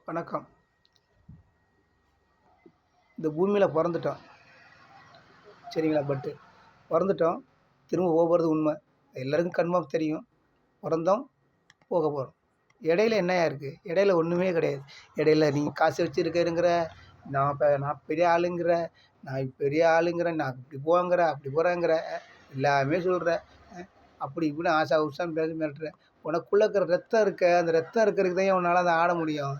வணக்கம். இந்த பூமியில் பிறந்துட்டோம், சரிங்களா? பிறந்துட்டோம், திரும்ப போகிறது உண்மை. எல்லோருக்கும் கன்ஃபார்ம் தெரியும். பிறந்தோம், போக போகிறோம். இடையில என்னையா இருக்குது? இடையில ஒன்றுமே கிடையாது. இடையில நீங்கள் காசு வச்சுருக்கிறங்கிற, நான் பெரிய ஆளுங்கிற, நான் பெரிய ஆளுங்கிற, நான் இப்படி போங்கிற, அப்படி போகிறேங்கிற, எல்லாமே சொல்கிற. அப்படி இப்படின்னு ஆசா உஷான்னு பேசி மிரட்டுறேன். உனக்குள்ளே இருக்கிற ரத்தம் அந்த ரத்தம் இருக்கிறதுக்கு தான் உன்னால் அதை ஆட முடியும்.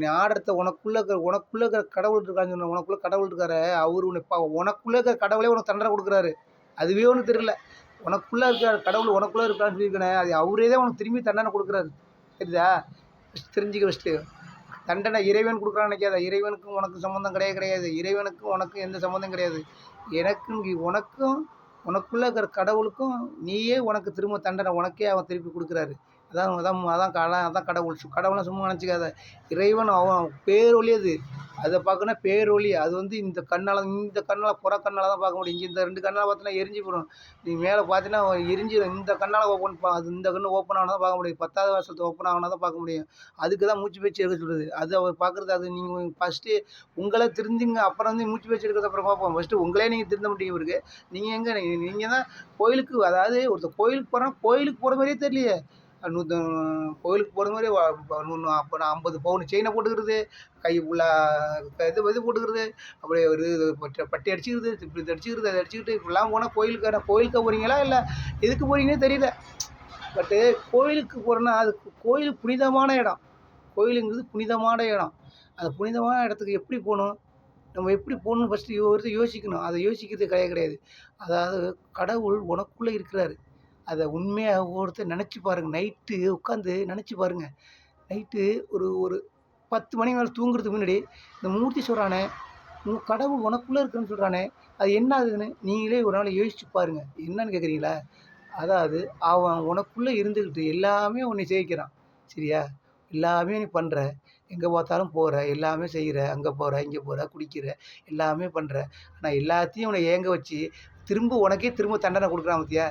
நீ ஆடுறத உனக்குள்ளே இருக்கிற கடவுள் இருக்கான்னு சொன்ன. உனக்குள்ளே கடவுள் இருக்காரு. அவர் உனக்குள்ளே இருக்கிற கடவுளே உனக்கு தண்டனை கொடுக்குறாரு. அதுவே ஒன்றும் தெரியல. உனக்குள்ளே இருக்கிற கடவுள் உனக்குள்ளே இருக்கான்னு சொல்லியிருக்கேன். அது அவரே தான் உனக்கு திரும்பி தண்டனை கொடுக்குறாரு. தெரியுதா? ஃபஸ்ட்டு தண்டனை இறைவன் கொடுக்குறான்னு நினைக்காத. இறைவனுக்கும் உனக்கு சம்மந்தம் கிடையாது. இறைவனுக்கும் உனக்கும் எந்த சம்மந்தம் கிடையாது. உனக்கும் உனக்குள்ளே இருக்கிற கடவுளுக்கும் நீயே உனக்கு திரும்ப தண்டனை உனக்கே அவன் திருப்பி கொடுக்குறாரு. அதான் கடவுள். கடவுள்லாம் சும்மா நினச்சிக்காத. இறைவன் அவன் பேரொளி. அதை பார்க்கணும், பேரொளி. அது இந்த கண்ணால் புற கண்ணால் தான் பார்க்க முடியும். இந்த 2 கண்ணால் பார்த்தீங்கன்னா எரிஞ்சு போயிடும். நீ மேலே பார்த்தீங்கன்னா எரிஞ்சிடும். இந்த கண்ணால் இந்த கண்ணு ஓப்பன் ஆனால் தான் பார்க்க முடியும். 10வது வருஷத்தை ஓப்பன் ஆகினா தான் பார்க்க முடியும். அதுக்கு தான் மூச்சு பேச்சு எடுக்க சொல்கிறது. அது அவர் பார்க்குறது. அது நீங்கள் ஃபஸ்ட்டு உங்களை திருந்திங்க. அப்புறம் மூச்சு பேச்சு எடுக்கிறது அப்புறம் பார்ப்போம். ஃபஸ்ட்டு உங்களே நீங்கள் திருந்த முடியும். இவருக்கு நீங்கள் எங்கே நீங்கள் தான் கோயிலுக்கு, அதாவது ஒருத்தர் கோயிலுக்கு போகிறோன்னா கோயிலுக்கு போகிற மாதிரியே தெரியலையே. கோயிலுக்கு போகிற மாதிரி அப்போ நான் 50 பவுன் செயினை போட்டுக்கிறது, கை ஃபுல்லாக இது போட்டுக்கிறது, அப்படியே ஒரு பட்டி அடிச்சுக்கிறது, இப்படி அடிச்சுக்கிறது, அதை அடிச்சுக்கிட்டு இப்படிலாம் போனால் கோயிலுக்கு போகிறீங்களா இல்லை எதுக்கு போகிறீங்கன்னே தெரியல. கோயிலுக்கு போகிறோன்னா அது கோயில் புனிதமான இடம். கோயிலுங்கிறது புனிதமான இடம். அந்த புனிதமான இடத்துக்கு எப்படி போகணும், நம்ம எப்படி போகணும்னு ஃபஸ்ட்டு யோசிக்கணும். அதை யோசிக்கிறது கிடையாது. அதாவது கடவுள் உனக்குள்ளே இருக்கிறாரு. அதை உண்மையாக ஒவ்வொருத்தர் நினச்சி பாருங்கள். நைட்டு உட்காந்து நினச்சி பாருங்கள். நைட்டு ஒரு 10 மணி மேலே தூங்குறதுக்கு முன்னாடி இந்த மூர்த்தி சொல்கிறானே, உங்கள் கடவுள் உனக்குள்ளே இருக்குன்னு சொல்கிறானே, அது என்ன ஆகுதுன்னு நீங்களே ஒரு நாள் யோசிச்சு பாருங்கள். என்னன்னு கேட்குறீங்களா? அதாவது அவன் உனக்குள்ளே இருந்துக்கிட்டு எல்லாமே உன்னை செய்கிறான். சரியா? எல்லாமே நீ பண்ணுற, எங்கே பார்த்தாலும் போகிற, எல்லாமே செய்கிற, அங்கே போகிற, இங்கே போகிற, குடிக்கிற, எல்லாமே பண்ணுற. ஆனால் எல்லாத்தையும் உன்னை ஏங்க வச்சு உனக்கே திரும்ப தண்டனை கொடுக்குறான் பார்த்தியா?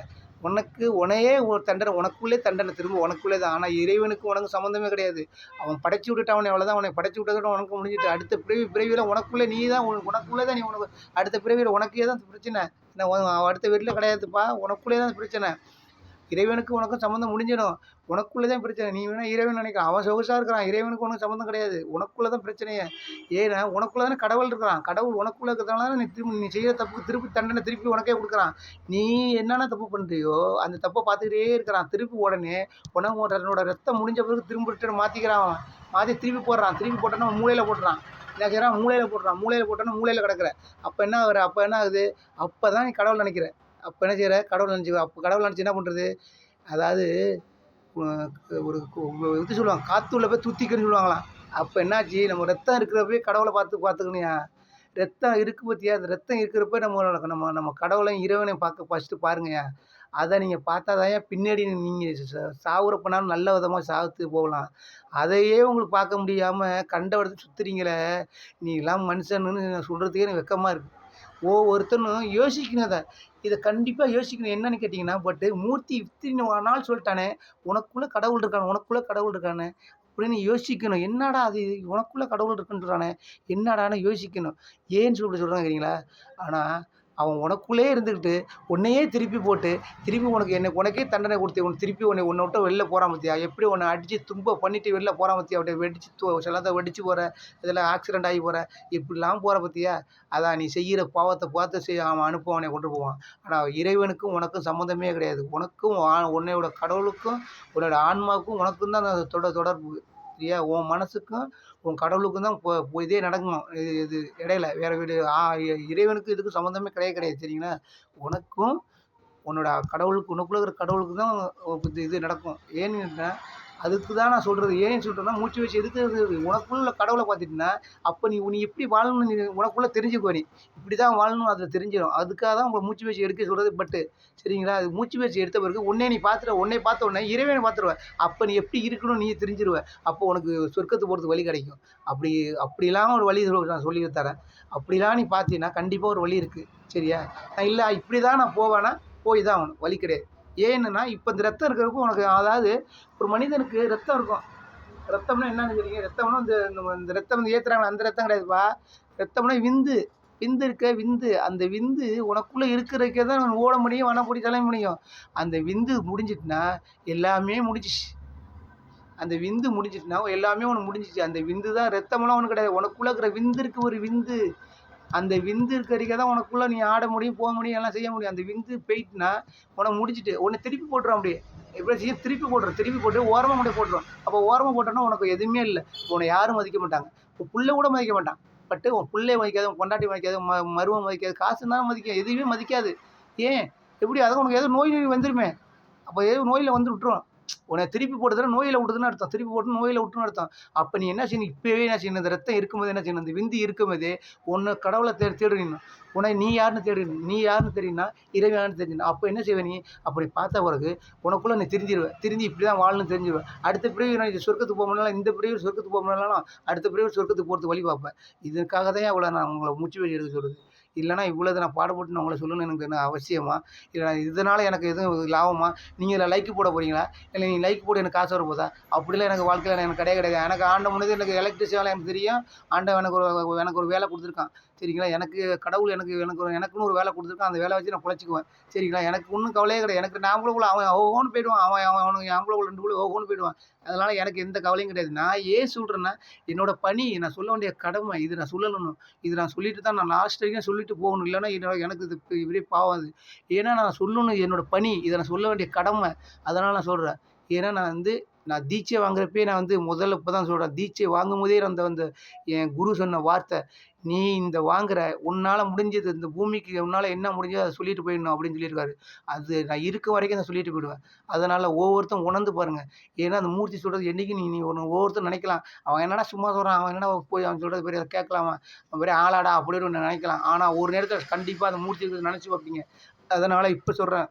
உன்னையே ஒரு தண்டனை, உனக்குள்ளே தண்டனை திரும்ப உனக்குள்ளே தான். ஆனால் இறைவனுக்கு உனக்கு சம்மந்தமே கிடையாது. அவன் படைச்சி விட்டுட்டான். அவ்வளோதான். உனக்கு படைச்சி விட்டதோட உனக்கு முடிஞ்சிட்டு. அடுத்த பிறவியில் உனக்குள்ளே நீ தான், உனக்குள்ளே தான். உனக்கு அடுத்த பிறவியில் உனக்கே தான் பிரச்சனை. அடுத்த வீட்டில் கிடையாதுப்பா. உனக்குள்ளே தான் பிரச்சனை. இறைவனுக்கு உனக்கும் சம்மந்தம் முடிஞ்சிடும். உனக்குள்ளே தான் பிரச்சனை. நீ வேணால் இறைவன் நினைக்கலாம். அவன் சொகுசாக இருக்கிறான். இறைவனுக்கு உனக்கு சம்மந்தம் கிடையாது. உனக்குள்ளே தான் பிரச்சனையே. ஏன்னா உனக்குள்ளே தானே கடவுள் இருக்கிறான். கடவுள் உனக்குள்ளே இருக்கிறதுனால தான் நீ செய்கிற தப்புக்கு திருப்பி உனக்கே கொடுக்குறான். நீ என்னென்ன தப்பு பண்ணுறியோ அந்த தப்பை பார்த்துக்கிட்டே இருக்கிறான். உடனே தன்னோட ரத்தம் முடிஞ்ச பிறகு திரும்ப மாற்றிக்கிறான். மாற்றி திருப்பி போடுறான். திருப்பி போட்டோன்னா மூளையில் போட்டுறான். என்ன செய்கிறான்? மூளையில் போட்டோன்னா மூளையில் கிடக்குற. அப்போ என்ன ஆகுது? அப்போ தான் நீ கடவுள் நினைக்கிற. அப்போ என்ன செய்கிற? கடவுள் நினச்சி என்ன பண்ணுறது? அதாவது ஒரு இது சொல்லுவாங்க, காற்றுள்ள போய் துத்திக்கன்னு சொல்லுவாங்களாம். அப்போ என்னாச்சு? நம்ம ரத்தம் இருக்கிறப்பவே கடவுளை பார்த்துக்கணுயா. ரத்தம் இருக்குது பார்த்தியா? அந்த ரத்தம் இருக்கிறப்ப நம்ம கடவுளையும் இறைவனையும் ஃபஸ்ட்டு பாருங்கய்யா. அதை நீங்கள் பார்த்தாதான் பின்னாடி நீங்கள் சாகுறப்பனாலும் நல்ல விதமாக சாகுத்து போகலாம். அதையே உங்களுக்கு பார்க்க முடியாமல் கண்ட இடத்துக்கு சுற்றுறீங்களே, நீங்களாம் மனுஷன்னு சொல்கிறதுக்கே எனக்கு வெக்கமாக இருக்குது. ஒவ்வொருத்தனும் யோசிக்கணும். இதை கண்டிப்பாக யோசிக்கணும். என்னன்னு கேட்டிங்கன்னா, மூர்த்தி இத்தனை நாள் சொல்லிட்டானே, உனக்குள்ளே கடவுள் இருக்கானே அப்படின்னு யோசிக்கணும். என்னடா அது உனக்குள்ளே கடவுள் இருக்குன்னு சொல்கிறானே, என்னடான்னு யோசிக்கணும். ஏன்னு சொல்கிறாங்க கேட்குறீங்களா? ஆனால் அவன் உனக்குள்ளே இருந்துக்கிட்டு உன்னையே திருப்பி போட்டு உனக்கே தண்டனை கொடுத்து திருப்பி உன்னை விட்டு வெளில போகிறான் பார்த்தியா? எப்படி உன்னை அடித்து துன்ப பண்ணிவிட்டு வெளில போகிறான் பார்த்தியா? அப்படியே சிலதை வெடிச்சு போகிற, இதெல்லாம் ஆக்சிடெண்ட் ஆகி போகிற, இப்படிலாம் போகிற பார்த்தியா? அதான் நீ செய்கிற பாவத்தை பார்த்து அவன் அனுப்புவான், உன்னை கொண்டு போவான். ஆனால் இறைவனுக்கும் உனக்கும் சம்மந்தமே கிடையாது. உனக்கும் உன்னையோட கடவுளுக்கும் உன்னோட ஆன்மாவுக்கும் உனக்கும் தான் அந்த தொடர்பு. சரியா? உன் மனசுக்கும் உன் கடவுளுக்கும் தான் இதே நடக்கணும். இது இடையில வேறு இறைவனுக்கும் இதுக்கும் சம்மந்தமே கிடையாது. சரிங்களா? உனக்கும் உன்னோட கடவுளுக்கு, உனக்குள்ள இருக்கிற கடவுளுக்கு தான் இது நடக்கும். ஏன்னு அதுக்கு தான் நான் சொல்கிறது. ஏன்னு சொல்கிறேன்னா, மூச்சு வச்சு எதுக்கு உனக்குள்ள கடவுளை பார்த்துட்டினா, அப்போ நீ எப்படி வாழணும்னு நீ உனக்குள்ளே தெரிஞ்சுக்கோ. நீ இப்படி தான் வாழணும் அதில் தெரிஞ்சிடும். அதுக்காக தான் உங்களை மூச்சு வச்சு எடுக்க சொல்கிறது. சரிங்களா? அது மூச்சு வச்சு எடுத்த பிறகு உன்னை பார்த்த உடனே இறைவனை பார்த்துருவ. அப்போ நீ எப்படி இருக்கணும் நீ தெரிஞ்சிருவ. அப்போ உனக்கு சொர்க்கத்துக்கு போகிறதுக்கு வழி கிடைக்கும். அப்படிலாம் ஒரு வழி நான் சொல்லி தரேன். அப்படிலாம் நீ பார்த்தீங்கன்னா கண்டிப்பாக ஒரு வழி இருக்குது. சரியா? இல்லை இப்படி தான் நான் போவேன்னா போய் தான் ஆகணும். வழி கிடையாது. ஏன்னுன்னா இப்போ இந்த ரத்தம் இருக்கிறப்போ உனக்கு, அதாவது ஒரு மனிதனுக்கு ரத்தம் இருக்கும். ரத்தம்னா என்னன்னு கேட்டீங்க, ரத்தம்னா இந்த இந்த ரத்தம் வந்து ஏத்துறாங்களே அந்த ரத்தம் கிடையாதுப்பா. ரத்தம்னா விந்து. விந்து இருக்க விந்து. அந்த விந்து உனக்குள்ள இருக்கிறதுக்கே தான் ஓட முடியும், வனம் பிடிக்க முடியும். அந்த விந்து முடிஞ்சிட்டுனா எல்லாமே முடிஞ்சிச்சு. அந்த விந்து முடிஞ்சிட்டுனா எல்லாமே உனக்கு முடிஞ்சிச்சு. அந்த விந்து தான் ரத்தமெல்லாம் ஒண்ணும் கிடையாது. உனக்குள்ள இருக்கிற விந்து இருக்கு ஒரு விந்து. அந்த விந்து இருக்க வரைக்கும் தான் உனக்குள்ள நீ ஆட முடியும், போக முடியும், எல்லாம் செய்ய முடியும். அந்த விந்து போயிட்டுனா உனக்கு முடிஞ்சிட்டு. உன்னை திருப்பி போட்டுரும் அப்படியே. எப்படி செய்யும் திருப்பி போட்டுரும். திருப்பி போட்டு ஓரமா கொண்டு போய் போட்டுரும். அப்போ ஓரமா போட்டோன்னா உனக்கு எதுவுமே இல்ல. உன்னை யாரும் மதிக்க மாட்டாங்க. உன் புள்ள கூட மதிக்க மாட்டான். பட்டு உன் புள்ளைய மதிக்காது, உன் பொண்டாட்டி மதிக்காது, மருமகன் மதிக்காது, காசு இருந்தாலும் மதிக்கும். எதுவுமே மதிக்காது. ஏன்? எப்படி அதான் உனக்கு ஏதோ நோய் வந்துருமே. அப்போ ஏதோ நோயில வந்து விட்டுரும். உன்னை திருப்பி போட்டதுன்னா நோயில விடுதுன்னு அர்த்தம். திருப்பி போட்டு நோயில விட்டுன்னு அர்த்தம். அப்ப நீ என்ன செய்யணும்? இப்பவே என்ன செய்யணும்? இந்த ரத்தம் இருக்கும்போது என்ன செய்யணும்? இந்த விந்து இருக்கும்போதே உன்னை கடவுள தேடணும். உன்னை நீ யாருன்னு தேடணும். நீ யாருன்னு தெரியும்னா இறைவன் யாருன்னு தெரிஞ்சுக்கணும். அப்ப என்ன செய்வ நீ? அப்படி பார்த்த பிறகு உனக்குள்ள நீ தெரிஞ்சிருவ. தெரிஞ்சு இப்படிதான் வாழணும்னு தெரிஞ்சிருவ. அடுத்த பிறவி நான் சொர்க்கத்துக்கு போக முடியலாம், இந்த பிறவி சொர்க்கத்துக்கு போக முடியலாம், அடுத்த பிறவி சொர்க்கத்துக்கு போறதுக்கு வழி பார்ப்பேன். இதுக்காக தான் இவ்வளோ நான் உங்கள மூச்சு வழி எடுக்க சொல்றது. இல்லைனா இவ்வளோது நான் பாடுபட்டு நான் உங்களை சொல்லணும்னு எனக்கு என்ன அவசியமா? இல்லை இதனால் எனக்கு எதுவும் லாபமா? நீங்கள் இதில் லைக் போட போகிறீங்களா? இல்லை நீ லைக் போட்டு எனக்கு காசு வர போதா? அப்படிலாம் எனக்கு வாழ்க்கையில் எனக்கு கிடையாது. எனக்கு ஆண்ட முன்னது எனக்கு எலக்ட்ரிஷியன் வேலை எனக்கு தெரியும். ஆண்டவன் எனக்கு ஒரு வேலை கொடுத்துருக்கான். சரிங்களா? எனக்கு கடவுள் எனக்குன்னு ஒரு வேலை கொடுத்துருக்கான். அந்த வேலை வச்சு நான் பொழைச்சிக்குவேன். சரிங்களா? எனக்கு ஒன்றும் கவலையே கிடையாது. எனக்கு நான் கூட அவன் ஓஹோன்னு போயிடுவான். அவனுக்கு என் கூட 2 கூட ஓஹோன்னு போயிடுவான். அதனால எனக்கு எந்த கவலையும் கிடையாது. நான் ஏன் சொல்கிறேன்னா, என்னோட பணி நான் சொல்ல வேண்டிய கடமை. இது நான் சொல்லணும். இது நான் சொல்லிட்டு தான் நான் லாஸ்ட் வரைக்கும் சொல்லிட்டு போகணும். இல்லைன்னா எனக்கு இது இப்படியே பாவம் அது. ஏன்னா நான் சொல்லணும் என்னோட பணி. இதை நான் சொல்ல வேண்டிய கடமை. அதனால நான் சொல்றேன். ஏன்னா நான் தீட்சை வாங்குறப்பயே நான் வந்து முதல்ல இப்ப தான் சொல்றேன். தீட்சை வாங்கும்போதே அந்த என் குரு சொன்ன வார்த்தை, "நீ இந்த வாங்குற, உன்னால முடிஞ்சது இந்த பூமிக்கு உன்னால என்ன முடிஞ்சதோ அத சொல்லிட்டு போயிடணும்" அப்படின்னு சொல்லியிருக்காரு. அது நான் இருக்க வரைக்கும் நான் சொல்லிட்டு போயிடுவேன். அதனால ஒவ்வொருத்தரும் உணர்ந்து பாருங்க. ஏன்னா அந்த மூர்த்தி சொல்றது என்னைக்கு நீ நீ ஒவ்வொருத்தரும் நினைக்கலாம். அவன் என்னடா சும்மா சொல்றான், அவன் என்னடா போய் அவன் சொல்றது பெரிய கேட்கலாமா, அவன் பெரிய ஆளாடா அப்படின்னு ஒண்ணு நினைக்கலாம். ஆனா ஒரு நேரத்துல கண்டிப்பா அந்த மூர்த்தி நினைச்சு பார்ப்பீங்க. அதனால இப்ப சொல்றேன்.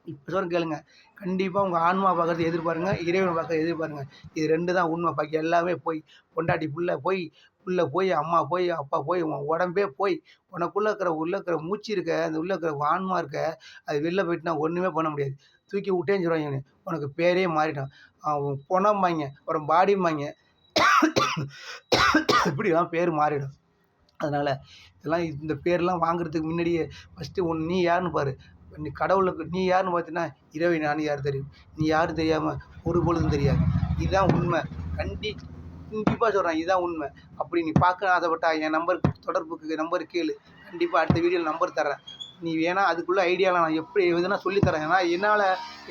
இப்ப சொல்றேன் கேளுங்க. கண்டிப்பா உங்க ஆன்மா பார்க்கறத எதிர்பாருங்க. இறைவன பார்க்கறத எதிர்பாருங்க. இது 2 தான் உண்மை. பாக்கி எல்லாமே பொய். பொண்டாட்டி புள்ள போய், அம்மா போய், அப்பா போய், உன் உடம்பே போய், உள்ள இருக்கிற மூச்சு இருக்க, அந்த உள்ள இருக்கிற ஆன்மா இருக்க, அது வெளில போயிட்டுனா ஒண்ணுமே பண்ண முடியாது. தூக்கி விட்டேன்னு சொல்லுவாய்ங்க. உனக்கு பேரே மாறிடும். பொணம்பாய்ங்க, அப்புறம் பாடிம்பாய்ங்க. இப்படிலாம் பேர் மாறிடும். அதனால இந்த பேர்லாம் வாங்குறதுக்கு முன்னாடியே ஃபர்ஸ்ட்டு நீ யாருன்னு பாரு. நீ கடவுளுக்கு நீ யாருன்னு பார்த்தீன்னா, இறைவன் யாருன்னு யாருக்கு தெரியும்? நீ யாரும் தெரியாம ஒரு பொழுதும் தெரியாது. இதுதான் உண்மை. கண்டிப்பா சொல்றேன். இதுதான் உண்மை. அப்படி நீ பார்க்க ஆசைப்பட்டா என் நம்பருக்கு கேளு. கண்டிப்பா அடுத்த வீடியோல நம்பர் தர்றேன். நீ வேணா அதுக்குள்ள ஐடியாலாம் நான் எப்படி எதுனா சொல்லி தரேன். ஏன்னா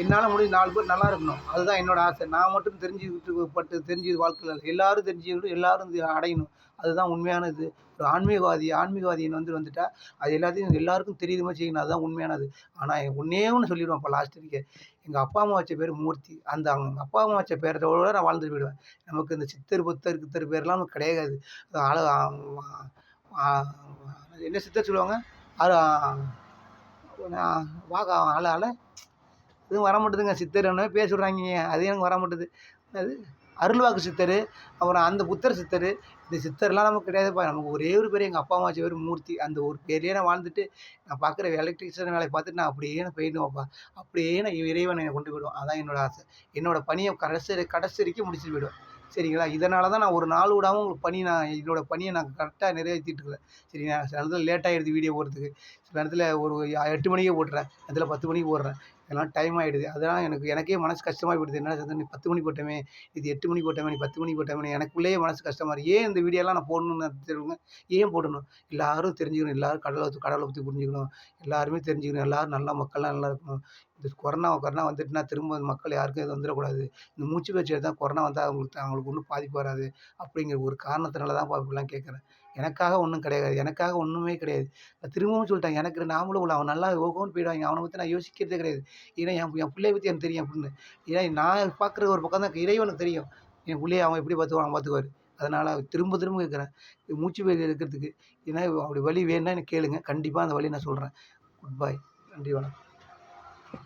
என்னால முடிஞ்ச 4 பேர் நல்லா இருக்கணும். அதுதான் என்னோட ஆசை. நான் மட்டும் தெரிஞ்சு வாழ்க்கையில இல்ல. எல்லாரும் தெரிஞ்சுக்கணும், எல்லாரும் அடையணும். அதுதான் உண்மையான இது. ஒரு ஆன்மீகவாதின்னு வந்துட்டா, அது எல்லாருக்கும் தெரியுற மாரி செய்யணும். அதுதான் உண்மையானது. ஆனா ஒண்ணே ஒண்ணு சொல்லிடுவேன் இப்ப லாஸ்ட் வரைக்கும். எங்க அப்பா, அம்மா வச்ச பேரு மூர்த்தி. அவங்க அப்பா, அம்மா வச்ச பேரோட நான் வாழ்ந்துட்டு போயிடுவேன். நமக்கு இந்த சித்தர், புத்தர், கித்தர் பேர்லாம் நமக்கு கிடையாது. அழ ஆ என்ன சித்தர் சொல்லுவாங்க? அ வாகா அல அல எதுவும் வர மாட்டுதுங்க. சித்தர்ன்னு பேர் சொல்றாய்ங்கங்க. அது எனக்கு வர மாட்டுது. என்னது? அருள்வாக்கு சித்தரு, அப்புறம் அந்த புத்தர் சித்தரு. இந்த சித்தர்லாம் நமக்கு கிடையாதுப்பா. நமக்கு ஒரே ஒரு பேரு எங்க அப்பா, அம்மா வச்ச பேரு மூர்த்தி. அந்த ஒரு பேர்லயே நான் வாழ்ந்துட்டு, நான் பார்க்குற எலக்ட்ரீஷியன் வேலைய பார்த்துட்டு நான் அப்படியே நான் போயிடுவேன்ப்பா. அப்படியே நான் இறைவன் என்னை கொண்டு போயிடுவான். அதான் என்னோட ஆசை. என்னோட பணிய கடைசி வரைக்கும் முடிச்சுட்டு போயிடுவேன். சரிங்களா? இதனால தான் நான் ஒரு நாள் விடாம உங்களுக்கு என்னோட பணிய நான் கரெக்ட்டா நிறைவேத்திட்டு இருக்கிறேன். சரிங்களா? சில நேரத்துல லேட் ஆயிடுது வீடியோ போடுறதுக்கு. சில நேரத்துல ஒரு 8 மணிக்கே போட்டுறேன். சில நேரத்துல 10 மணிக்கு போடுறேன். இதெல்லாம் டைம் ஆயிடுது. அதெல்லாம் எனக்கே மனசு கஷ்டமா போயிடுது. என்னடா சந்தோஷ் நீ 10 மணிக்கு போட்டோமே, இது 8 மணிக்கு போட்டோமே, நீ 10 மணிக்கு போட்டோமே, எனக்குள்ளேயே மனசு கஷ்டமா இருக்கு. ஏன் இந்த வீடியோலாம் நான் போடணும்னு சொல்லுங்க. ஏன் போடணும்? எல்லாரும் தெரிஞ்சுக்கணும். எல்லாரும் கடவுள பத்தி புரிஞ்சுக்கணும். எல்லாருமே தெரிஞ்சுக்கணும். எல்லாரும் நல்ல மக்கள்லாம் நல்லா இருக்கணும். இந்த கொரோனா வந்துட்டுனா திரும்ப மக்கள் யாருக்கும் எதுவும் வந்துடக்கூடாது. இந்த மூச்சு பயிற்சி எடுத்தா கொரோனா வந்தா அவங்களுக்கு ஒண்ணும் பாதிப்பு வராது. அப்படிங்கிற ஒரு காரணத்தினால தான் இப்படிலாம் கேட்குறேன். எனக்காக ஒண்ணும் கிடையாது. எனக்காக ஒண்ணுமே கிடையாது. நான் திரும்பவும் சொல்லிட்டேன். எனக்கு நாமளும் அவன் நல்லா ஓஹோன்னு போயிடுவாங்க. அவன பத்தி நான் யோசிக்கிறதே கிடையாது. ஏன்னா என் பிள்ளைய பத்தி எனக்கு தெரியும் அப்படின்னு. ஏன்னா நான் பார்க்குற ஒரு பக்கம் தான் இறைவனுக்கு தெரியும். என் புள்ளைய அவன் எப்படி பார்த்துக்குவான் அவன் பார்த்துக்குவாரு. அதனால திரும்ப திரும்ப கேட்குறேன். மூச்சு பயிற்சி எடுக்கிறதுக்கு ஏன்னா அப்படி வழி வேணும்னா எனக்கு கேளுங்க. கண்டிப்பா அந்த வழிய நான் சொல்றேன். Good bye. நன்றி வணக்கம்.